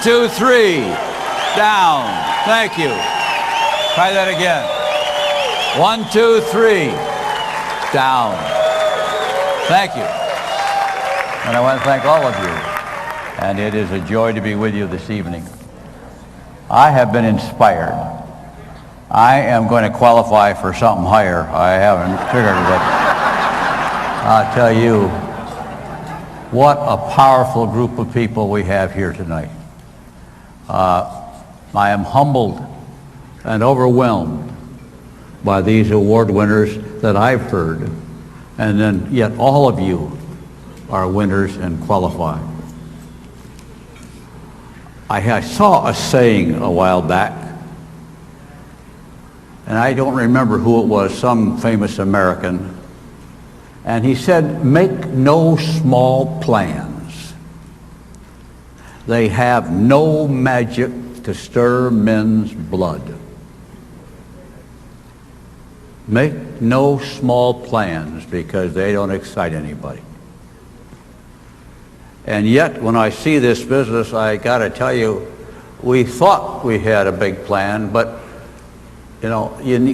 2, 3. Down. Thank you. Try that again. 1, 2, 3. Down. Thank you. And I want to thank all of you. And it is a joy to be with you this evening. I have been inspired. I am going to qualify for something higher. I haven't figured it, but I'll tell you, what a powerful group of people we have here tonight. I am humbled and overwhelmed by these award winners that I've heard, and then yet all of you are winners and qualify. I saw a saying a while back, and I don't remember who it was, some famous American, and he said, "Make no small plans. They have no magic to stir men's blood." Make no small plans because they don't excite anybody. And yet, when I see this business, I got to tell you, we thought we had a big plan, but you know,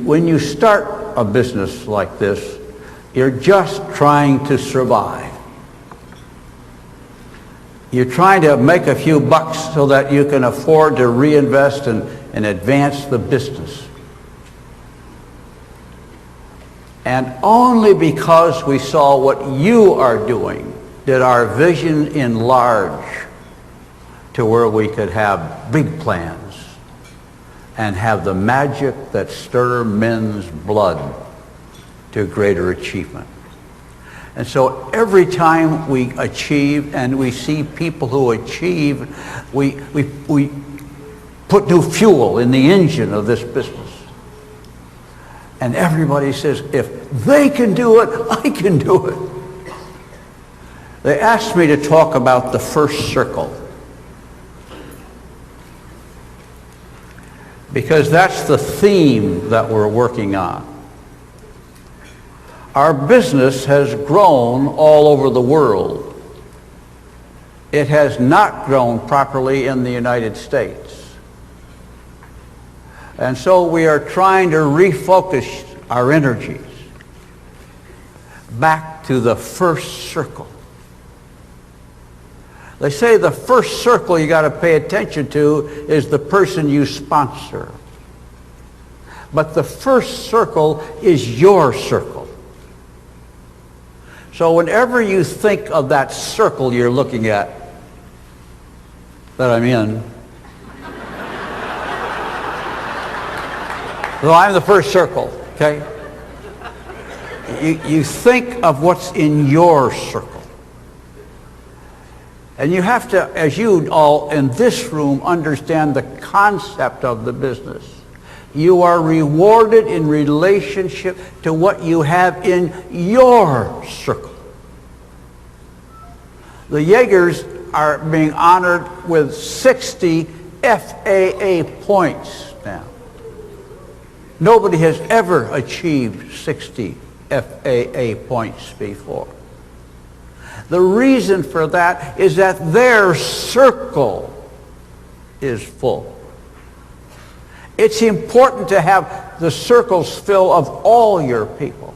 when you start a business like this, you're just trying to survive. You're trying to make a few bucks so that you can afford to reinvest and advance the business. And only because we saw what you are doing did our vision enlarge to where we could have big plans and have the magic that stir men's blood to greater achievement. And so every time we achieve and we see people who achieve, we put new fuel in the engine of this business. And everybody says, if they can do it, I can do it. They asked me to talk about the first circle, because that's the theme that we're working on. Our business has grown all over the world. It has not grown properly in the United States. And so we are trying to refocus our energies back to the first circle. They say the first circle you got to pay attention to is the person you sponsor. But the first circle is your circle. So whenever you think of that circle you're looking at, that I'm in, so I'm the first circle, okay? You think of what's in your circle. And you have to, as you all in this room understand the concept of the business, you are rewarded in relationship to what you have in your circle. The Jaegers are being honored with 60 FAA points now. Nobody has ever achieved 60 FAA points before. The reason for that is that their circle is full. It's important to have the circles full of all your people.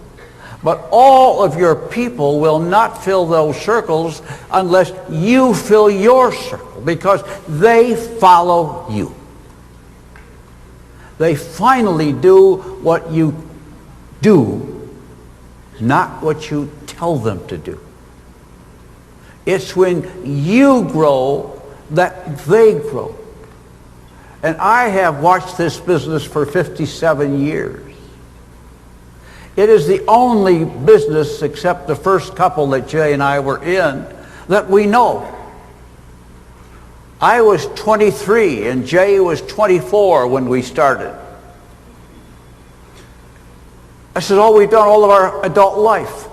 But all of your people will not fill those circles unless you fill your circle, because they follow you. They finally do what you do, not what you tell them to do. It's when you grow that they grow. And I have watched this business for 57 years. It is the only business, except the first couple that Jay and I were in, that we know. I was 23 and Jay was 24 when we started. I said, oh, we've done all of our adult life.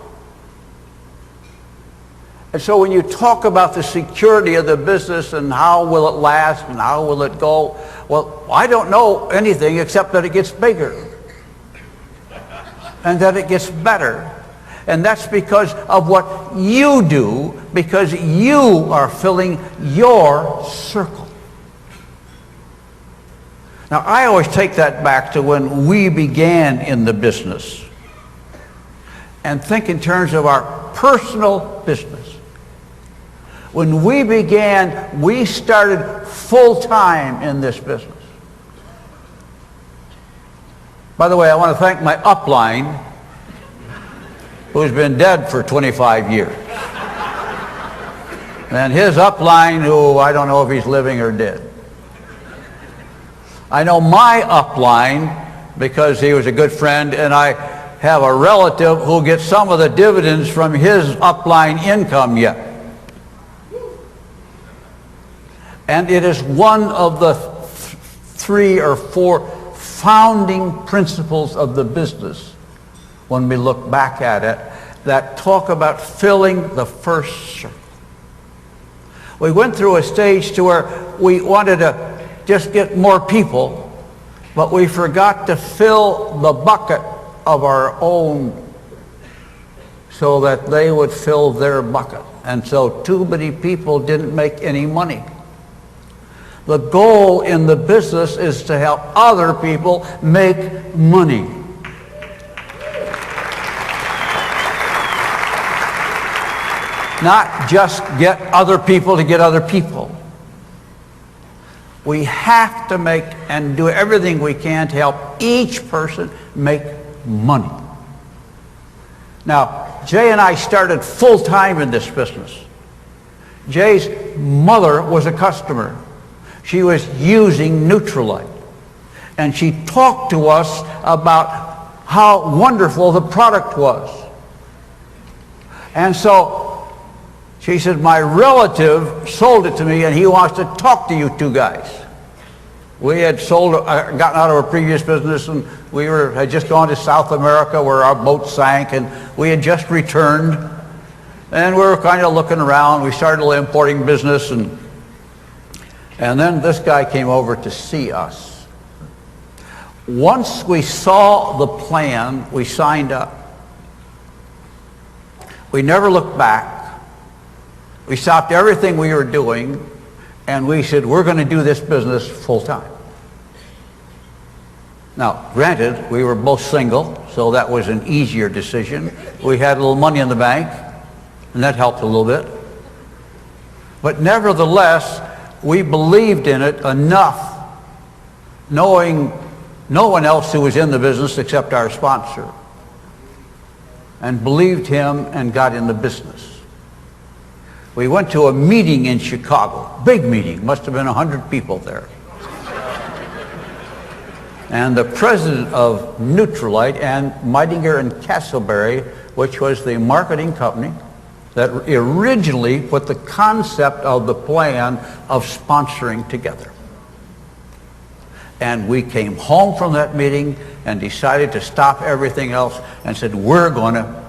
And so when you talk about the security of the business and how will it last and how will it go, well, I don't know anything except that it gets bigger and that it gets better. And that's because of what you do, because you are filling your circle. Now, I always take that back to when we began in the business and think in terms of our personal business. When we began, we started full-time in this business. By the way, I want to thank my upline, who's been dead for 25 years. And his upline, who I don't know if he's living or dead. I know my upline because he was a good friend, and I have a relative who gets some of the dividends from his upline income yet. And it is one of the 3 or 4 founding principles of the business, when we look back at it, that talk about filling the first circle. We went through a stage to where we wanted to just get more people, but we forgot to fill the bucket of our own so that they would fill their bucket. And so too many people didn't make any money. The goal in the business is to help other people make money. Not just get other people to get other people. We have to make and do everything we can to help each person make money. Now, Jay and I started full-time in this business. Jay's mother was a customer. She was using Nutrilite. And she talked to us about how wonderful the product was. And so she said, my relative sold it to me and he wants to talk to you two guys. We had gotten out of our previous business, and we had just gone to South America where our boat sank, and we had just returned. And we were kind of looking around. We started a little importing business, and then this guy came over to see us. Once we saw the plan, we signed up. We never looked back. We stopped everything we were doing, and we said, we're going to do this business full time. Now, granted, we were both single, so that was an easier decision. We had a little money in the bank, and that helped a little bit. But nevertheless, we believed in it enough, knowing no one else who was in the business except our sponsor, and believed him and got in the business. We went to a meeting in Chicago, big meeting, must have been 100 people there. And the president of Nutrilite and Meidinger and Castleberry, which was the marketing company that originally put the concept of the plan of sponsoring together. And we came home from that meeting and decided to stop everything else and said, we're going to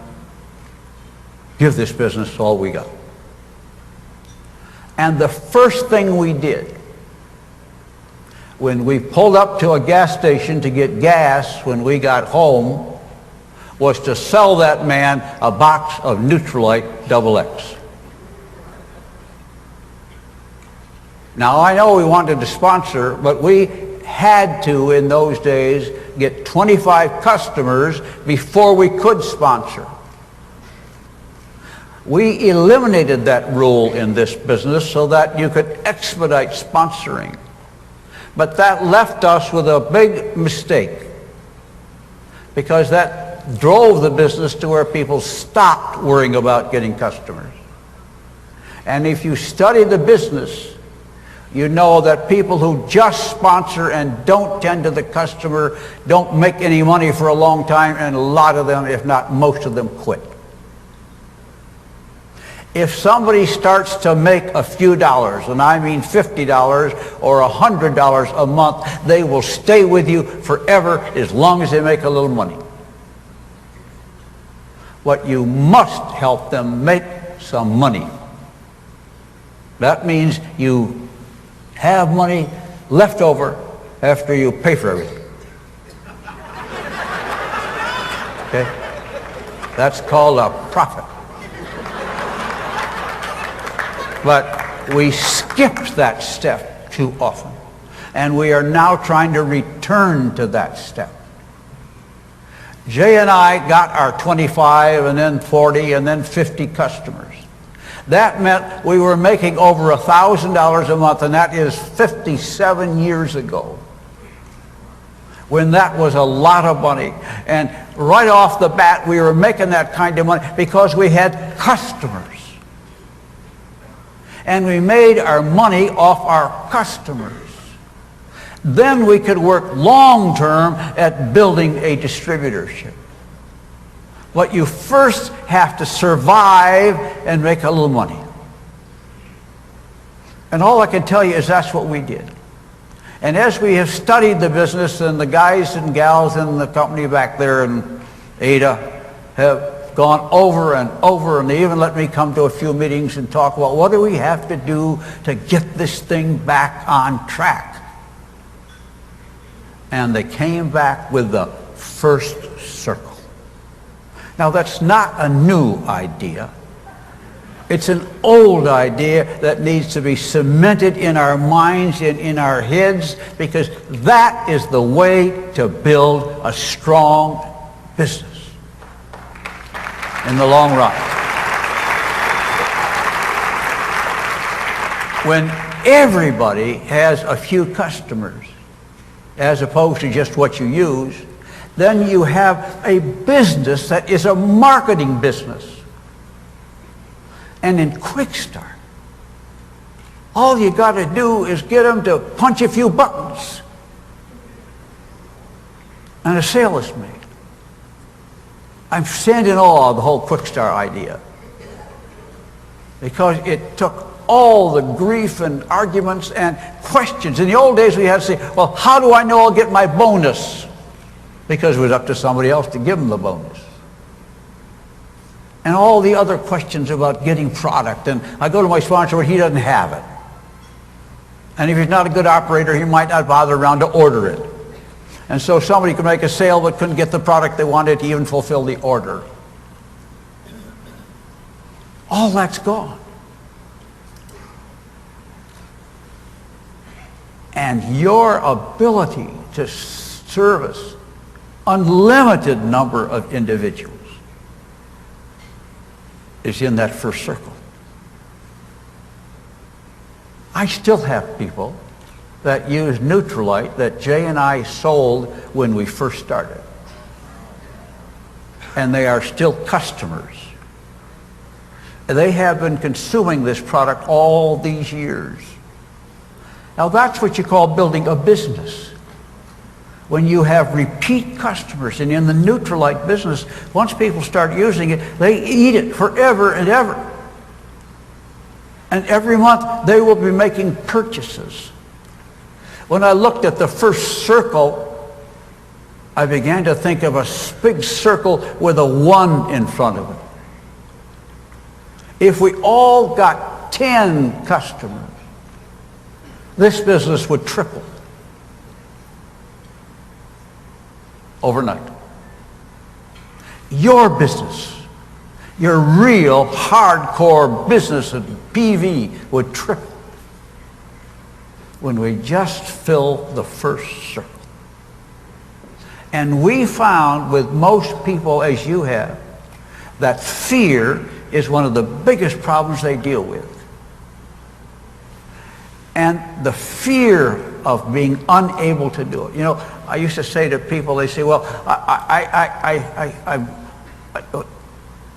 give this business all we got. And the first thing we did when we pulled up to a gas station to get gas when we got home was to sell that man a box of Nutrilite XX. Now, I know we wanted to sponsor, but we had to, in those days, get 25 customers before we could sponsor. We eliminated that rule in this business so that you could expedite sponsoring. But that left us with a big mistake, because that drove the business to where people stopped worrying about getting customers. And if you study the business, you know that people who just sponsor and don't tend to the customer don't make any money for a long time, and a lot of them, if not most of them, quit. If somebody starts to make a few dollars, and I mean $50 or $100 a month, they will stay with you forever as long as they make a little money. But you must help them make some money. That means you have money left over after you pay for everything. Okay? That's called a profit. But we skipped that step too often. And we are now trying to return to that step. Jay and I got our 25 and then 40 and then 50 customers. That meant we were making over $1,000 a month, and that is 57 years ago, when that was a lot of money. And right off the bat, we were making that kind of money because we had customers. And we made our money off our customers. Then we could work long-term at building a distributorship. But you first have to survive and make a little money. And all I can tell you is that's what we did. And as we have studied the business, and the guys and gals in the company back there in Ada have gone over and over, and they even let me come to a few meetings and talk about what do we have to do to get this thing back on track. And they came back with the first circle. Now, that's not a new idea. It's an old idea that needs to be cemented in our minds and in our heads, because that is the way to build a strong business in the long run. When everybody has a few customers, as opposed to just what you use, then you have a business that is a marketing business. And in Quick Start, all you got to do is get them to punch a few buttons, and a sale is made. I'm standing in awe of the whole Quick Start idea, because it took all the grief and arguments and questions. In the old days, we had to say, well, how do I know I'll get my bonus? Because it was up to somebody else to give them the bonus. And all the other questions about getting product. And I go to my sponsor, but he doesn't have it. And if he's not a good operator, he might not bother around to order it. And so somebody could make a sale but couldn't get the product they wanted to even fulfill the order. All that's gone. And your ability to service unlimited number of individuals is in that first circle. I still have people that use Neutralite that Jay and I sold when we first started. And they are still customers. They have been consuming this product all these years. Now that's what you call building a business. When you have repeat customers, and in the Neutralite business, once people start using it, they eat it forever and ever. And every month they will be making purchases. When I looked at the first circle, I began to think of a big circle with a 1 in front of it. If we all got 10 customers, this business would triple overnight. Your business, your real hardcore business at PV would triple when we just fill the first circle. And we found with most people, as you have, that fear is one of the biggest problems they deal with. And the fear of being unable to do it. You know, I used to say to people, they say, well,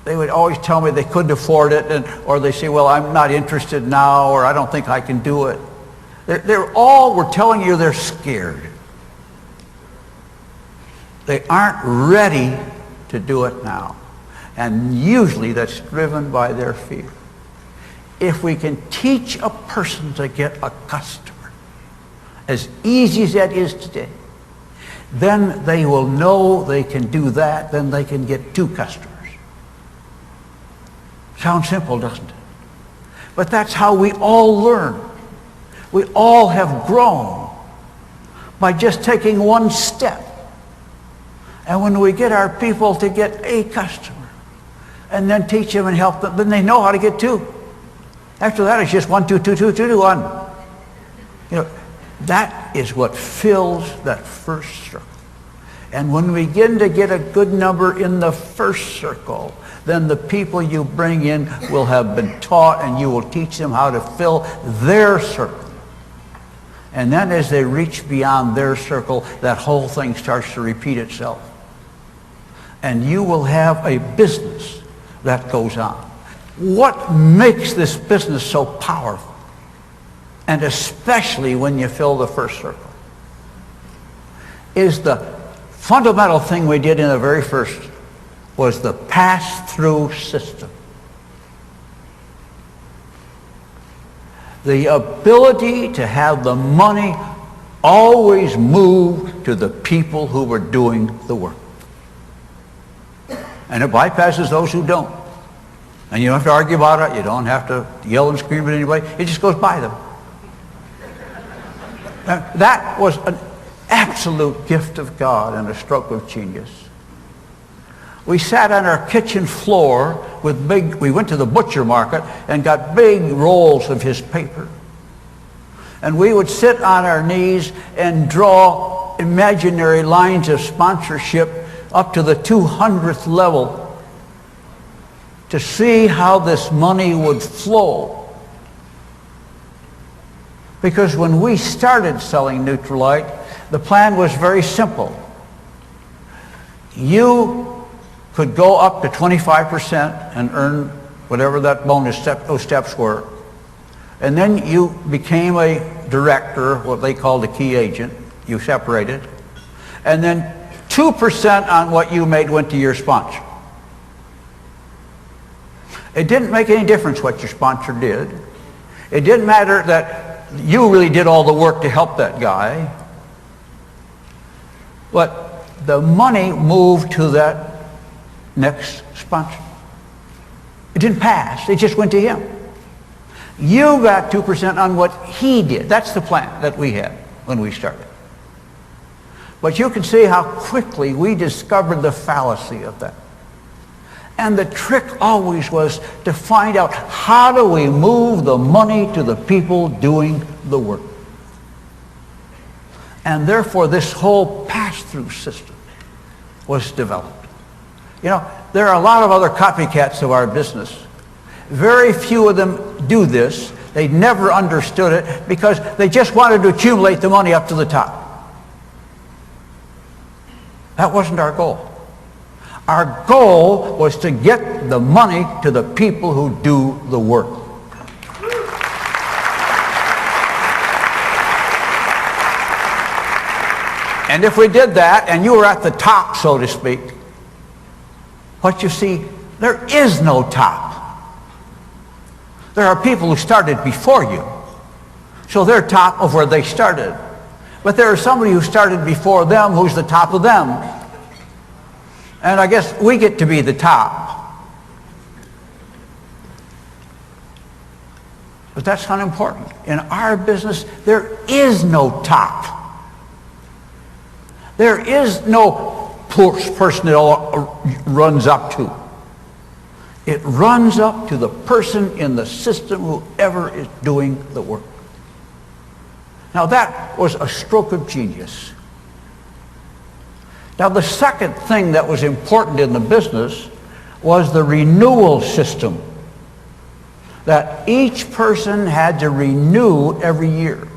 they would always tell me they couldn't afford it, or they say, well, I'm not interested now, or I don't think I can do it. They're all were telling you they're scared. They aren't ready to do it now. And usually that's driven by their fear. If we can teach a person to get a customer, as easy as that is today, then they will know they can do that, then they can get 2 customers. Sounds simple, doesn't it? But that's how we all learn. We all have grown by just taking one step. And when we get our people to get a customer, and then teach them and help them, then they know how to get 2. After that, it's just 1, 2, 2, 2, 2, 1. You know, That is what fills that first circle. And when we begin to get a good number in the first circle, then the people you bring in will have been taught, and you will teach them how to fill their circle. And then as they reach beyond their circle, that whole thing starts to repeat itself. And you will have a business that goes on. What makes this business so powerful? And especially when you fill the first circle, is the fundamental thing we did in the very first was the pass-through system. The ability to have the money always move to the people who were doing the work. And it bypasses those who don't. And you don't have to argue about it. You don't have to yell and scream at anybody. It just goes by them. That was an absolute gift of God and a stroke of genius. We sat on our kitchen floor with we went to the butcher market and got big rolls of his paper. And we would sit on our knees and draw imaginary lines of sponsorship up to the 200th level to see how this money would flow. Because when we started selling Neutralite, the plan was very simple. You could go up to 25% and earn whatever that bonus those steps were. And then you became a director, what they called a key agent. You separated. And then 2% on what you made went to your sponsor. It didn't make any difference what your sponsor did. It didn't matter that you really did all the work to help that guy. But the money moved to that next sponsor. It didn't pass. It just went to him. You got 2% on what he did. That's the plan that we had when we started. But you can see how quickly we discovered the fallacy of that. And the trick always was to find out, how do we move the money to the people doing the work? And therefore this whole pass-through system was developed. You know, there are a lot of other copycats of our business. Very few of them do this. They never understood it because they just wanted to accumulate the money up to the top. That wasn't our goal. Our goal was to get the money to the people who do the work. And if we did that, and you were at the top, so to speak, what you see, there is no top. There are people who started before you, so they're top of where they started. But there is somebody who started before them who's the top of them. And I guess we get to be the top. But that's not important. In our business, there is no top. There is no person it all runs up to. It runs up to the person in the system, whoever is doing the work. Now that was a stroke of genius. Now the second thing that was important in the business was the renewal system. That each person had to renew every year.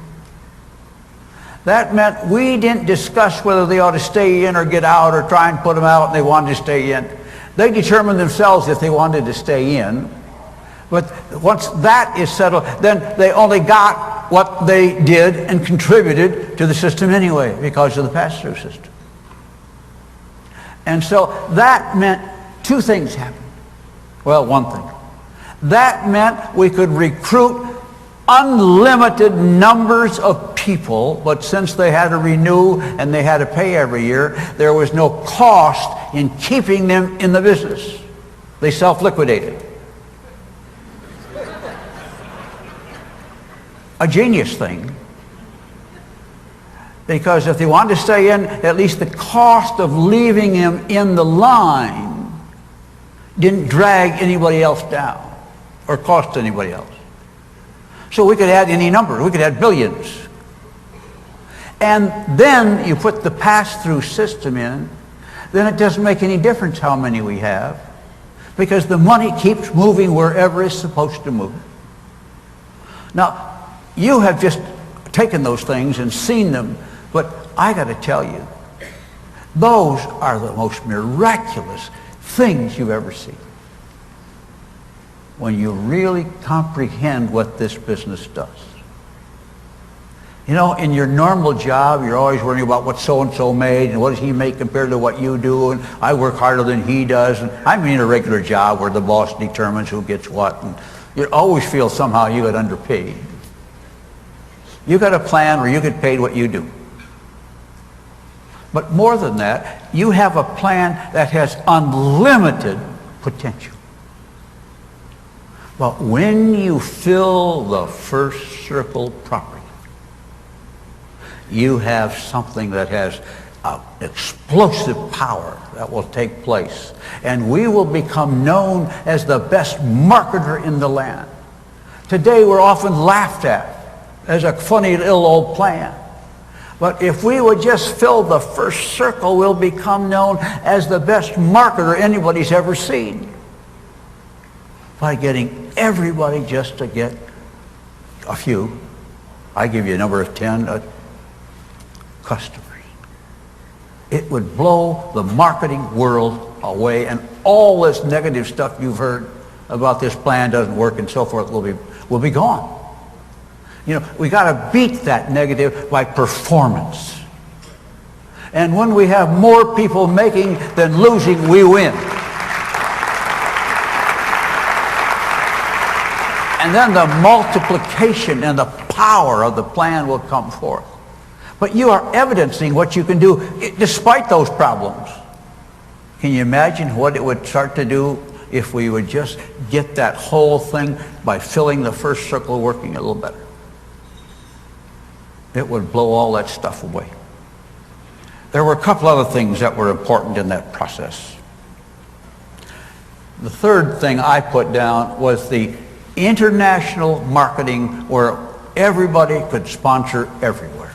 That meant we didn't discuss whether they ought to stay in or get out or try and put them out and they wanted to stay in. They determined themselves if they wanted to stay in. But once that is settled, then they only got what they did and contributed to the system anyway because of the pass-through system. And so that meant two things happened. Well, one thing. That meant we could recruit unlimited numbers of people, but since they had to renew and they had to pay every year, there was no cost in keeping them in the business. They self-liquidated. A genius thing. Because if they wanted to stay in, at least the cost of leaving them in the line didn't drag anybody else down or cost anybody else. So we could add any number. We could add billions. and then you put the pass-through system in, then it doesn't make any difference how many we have, because the money keeps moving wherever it's supposed to move. Now, you have just taken those things and seen them, but I got to tell you, those are the most miraculous things you've ever seen. When you really comprehend what this business does. You know, in your normal job, you're always worrying about what so-and-so made and what does he make compared to what you do, and I work harder than he does. And I mean a regular job where the boss determines who gets what, and you always feel somehow you get underpaid. You got a plan where you get paid what you do. But more than that, you have a plan that has unlimited potential. But when you fill the first circle properly, you have something that has explosive power that will take place. And we will become known as the best marketer in the land. Today we're often laughed at as a funny little old plan. But if we would just fill the first circle, we'll become known as the best marketer anybody's ever seen. By getting everybody just to get a few, I give you a number of 10, customers. It would blow the marketing world away, and all this negative stuff you've heard about this plan doesn't work and so forth will be gone. You know, we got to beat that negative by performance. And when we have more people making than losing, we win. And then the multiplication and the power of the plan will come forth. But you are evidencing what you can do despite those problems. Can you imagine what it would start to do if we would just get that whole thing by filling the first circle working a little better? It would blow all that stuff away. There were a couple other things that were important in that process. The third thing I put down was the international marketing where everybody could sponsor everywhere.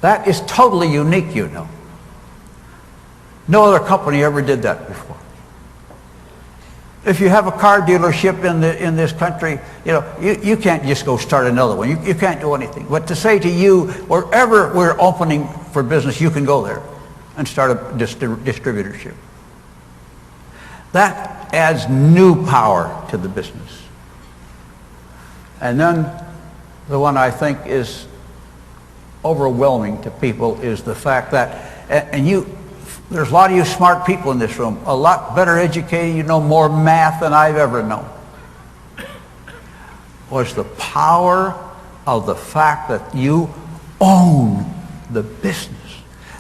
That is totally unique, you know. No other company ever did that before. If you have a car dealership in this country, you know, you can't just go start another one. You can't do anything. But to say to you, wherever we're opening for business, you can go there and start a distributorship. That adds new power to the business. And then the one I think is overwhelming to people is the fact that, there's a lot of you smart people in this room, a lot better educated, you know more math than I've ever known, was the power of the fact that you own the business.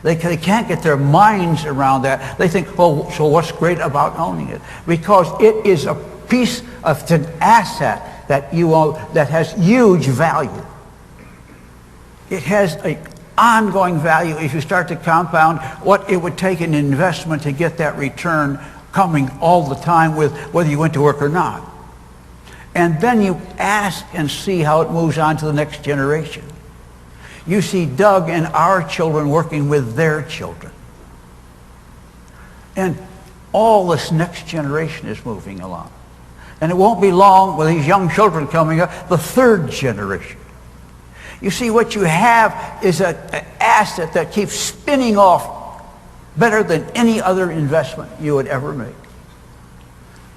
They can't get their minds around that. They think, well, so what's great about owning it? Because it is a piece of an asset that you own that has huge value. It has an ongoing value if you start to compound what it would take an investment to get that return coming all the time with whether you went to work or not. And then you ask and see how it moves on to the next generation. You see Doug and our children working with their children. And all this next generation is moving along. And it won't be long with these young children coming up, the third generation. You see, what you have is an asset that keeps spinning off better than any other investment you would ever make.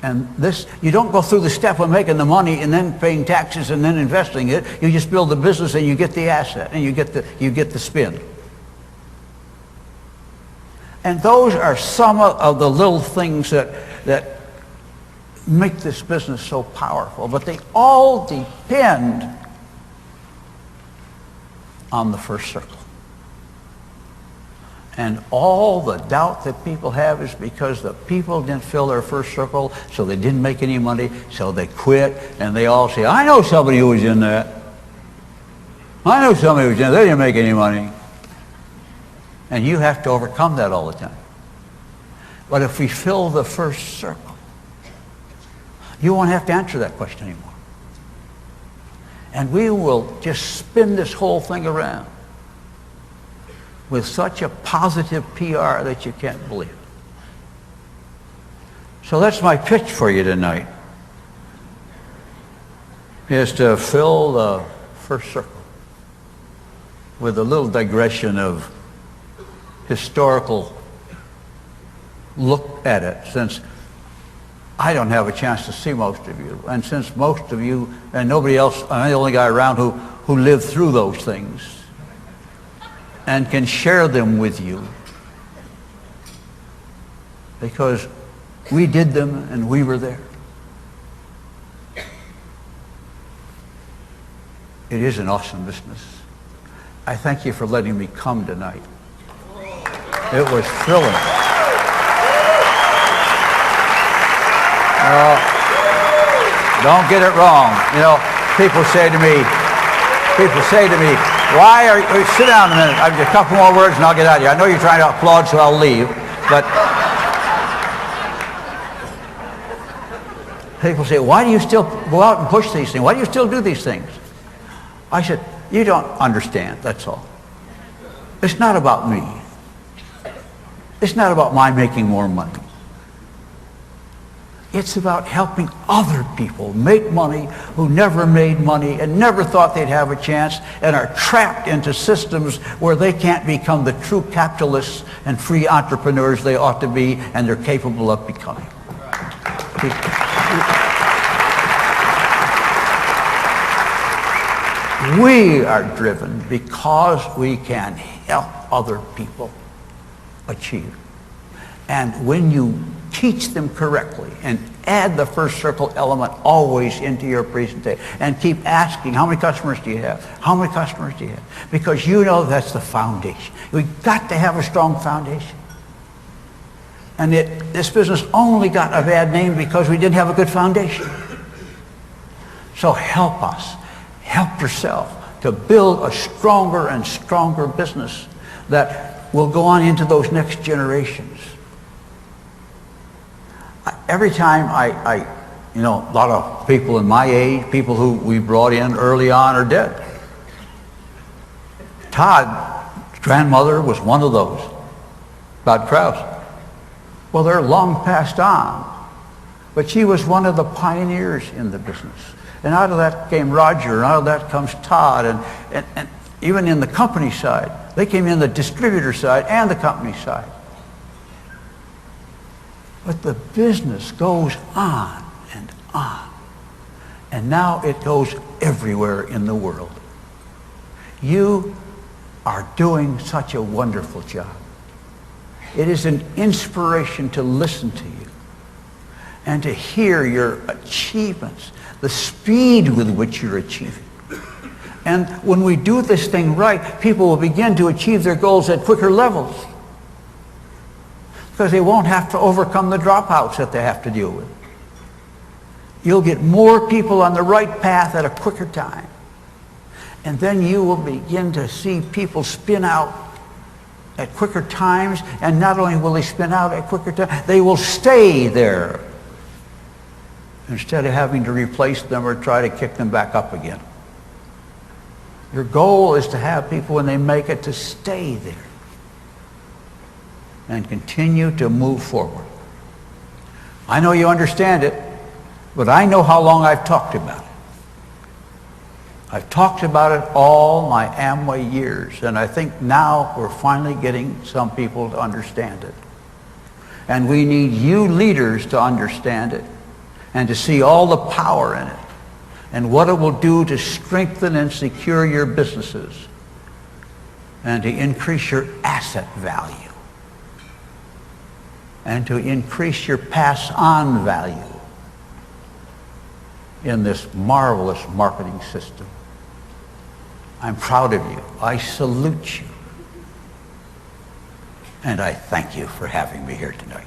And this, you don't go through the step of making the money and then paying taxes and then investing it. You just build the business and you get the asset and you get the spin. And those are some of the little things that make this business so powerful. But they all depend on the first circle. And all the doubt that people have is because the people didn't fill their first circle, so they didn't make any money, so they quit, and they all say, I know somebody who was in that. I know somebody who was in that. They didn't make any money. And you have to overcome that all the time. But if we fill the first circle, you won't have to answer that question anymore. And we will just spin this whole thing around with such a positive PR that you can't believe it. So that's my pitch for you tonight, is to fill the first circle with a little digression of historical look at it, since I don't have a chance to see most of you, and since most of you and nobody else, I'm the only guy around who lived through those things and can share them with you, because we did them and we were there. It is an awesome business. I thank you for letting me come tonight. It was thrilling. Don't get it wrong. You know, people say to me, why are you, sit down a minute, I've got a couple more words and I'll get out of here. I know you're trying to applaud, so I'll leave, but people say, why do you still go out and push these things? Why do you still do these things? I said, you don't understand, that's all. It's not about me. It's not about my making more money. It's about helping other people make money who never made money and never thought they'd have a chance and are trapped into systems where they can't become the true capitalists and free entrepreneurs they ought to be and they're capable of becoming. We are driven because we can help other people achieve. And when you teach them correctly and add the first circle element always into your presentation and keep asking, how many customers do you have? How many customers do you have? Because you know that's the foundation. We've got to have a strong foundation. And this business only got a bad name because we didn't have a good foundation. So help us, help yourself to build a stronger and stronger business that will go on into those next generations. Every time a lot of people in my age, people who we brought in early on are dead. Todd's grandmother was one of those, Todd Krause. Well, they're long passed on, but she was one of the pioneers in the business. And out of that came Roger, and out of that comes Todd, and even in the company side. They came in the distributor side and the company side. But the business goes on and on. And now it goes everywhere in the world. You are doing such a wonderful job. It is an inspiration to listen to you and to hear your achievements, the speed with which you're achieving. And when we do this thing right, people will begin to achieve their goals at quicker levels, because they won't have to overcome the dropouts that they have to deal with. You'll get more people on the right path at a quicker time. And then you will begin to see people spin out at quicker times, and not only will they spin out at quicker times, they will stay there instead of having to replace them or try to kick them back up again. Your goal is to have people, when they make it, to stay there and continue to move forward. I know you understand it, but I know how long I've talked about it. I've talked about it all my Amway years, and I think now we're finally getting some people to understand it. And we need you leaders to understand it and to see all the power in it and what it will do to strengthen and secure your businesses and to increase your asset value and to increase your pass-on value in this marvelous marketing system. I'm proud of you. I salute you. And I thank you for having me here tonight.